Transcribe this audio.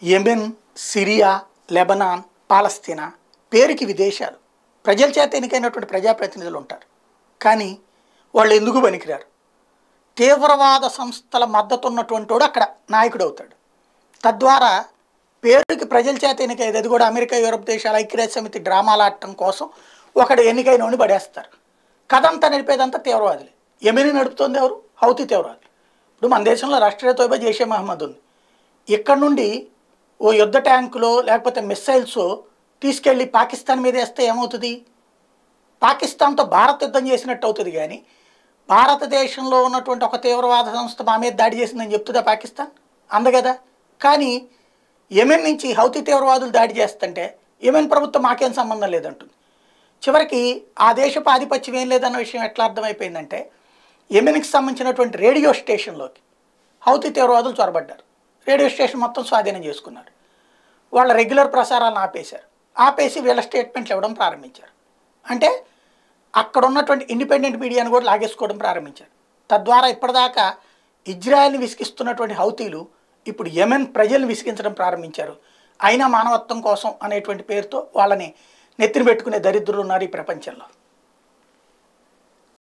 Yemen, Syria, Lebanon, పాలస్తీనా పేరుకి విదేశాలు. ప్రజల చేత ఎన్నికైనటువంటి ప్రజాప్రతినిధులు ఉంటారు. కానీ వాళ్ళు ఎందుకు పనికిరారు? తీవ్రవాద సంస్థల మద్దతు ఉన్నటువంటి వాడు అక్కడ నాయకుడు అవుతాడు. తద్వారా పేరుకి ప్రజల చేత ఎన్నికయ్యేది, అది కూడా అమెరికా, యూరప్ దేశాల ఐక్యరాజ్య సమితి డ్రామాలు ఆడటం కోసం ఒకడు ఎన్నికైన వాడిని పడేస్తారు. కథంతా నడిపేదంతా తీవ్రవాదులే. యెమెన్ నడుపుతుంది ఎవరు? హౌతీ తీవ్రవాదులు. ఇప్పుడు మన దేశంలో రాష్ట్రీయ తోబా జైషే మహమ్మద్ ఉంది. ఇక్కడ నుండి ఓ యుద్ధ ట్యాంకులో లేకపోతే మిస్సైల్స్ తీసుకెళ్ళి పాకిస్తాన్ మీద వేస్తే ఏమవుతుంది? పాకిస్తాన్తో భారత్ యుద్ధం చేసినట్టు అవుతుంది. కానీ భారతదేశంలో ఉన్నటువంటి ఒక తీవ్రవాద సంస్థ మా మీద దాడి చేసిందని చెప్తుందా పాకిస్తాన్? అందగదా. కానీ యెమెన్ నుంచి హౌతీ తీవ్రవాదులు దాడి చేస్తుంటే యెమెన్ ప్రభుత్వం మాకేం సంబంధం లేదంటుంది. చివరికి ఆ దేశపు ఆధిపత్యం ఏం లేదన్న విషయం ఎట్లా అర్థమైపోయిందంటే, యెమెన్కి సంబంధించినటువంటి రేడియో స్టేషన్లోకి హౌతీ తీవ్రవాదులు చొరబడ్డారు. రేడియో స్టేషన్ మొత్తం స్వాధీనం చేసుకున్నారు. వాళ్ళ రెగ్యులర్ ప్రసారాలను ఆపేశారు. ఆపేసి వీళ్ళ స్టేట్మెంట్లు ఇవ్వడం ప్రారంభించారు. అంటే అక్కడ ఉన్నటువంటి ఇండిపెండెంట్ మీడియాను కూడా లాగేసుకోవడం ప్రారంభించారు. తద్వారా ఇప్పటిదాకా ఇజ్రాయెల్ని విసిగిస్తున్నటువంటి హౌతీలు ఇప్పుడు యెమెన్ ప్రజల్ని విసిగించడం ప్రారంభించారు. అయినా మానవత్వం కోసం అనేటువంటి పేరుతో వాళ్ళని నెత్తిన పెట్టుకునే దరిద్రులు ఉన్నారు ఈ ప్రపంచంలో.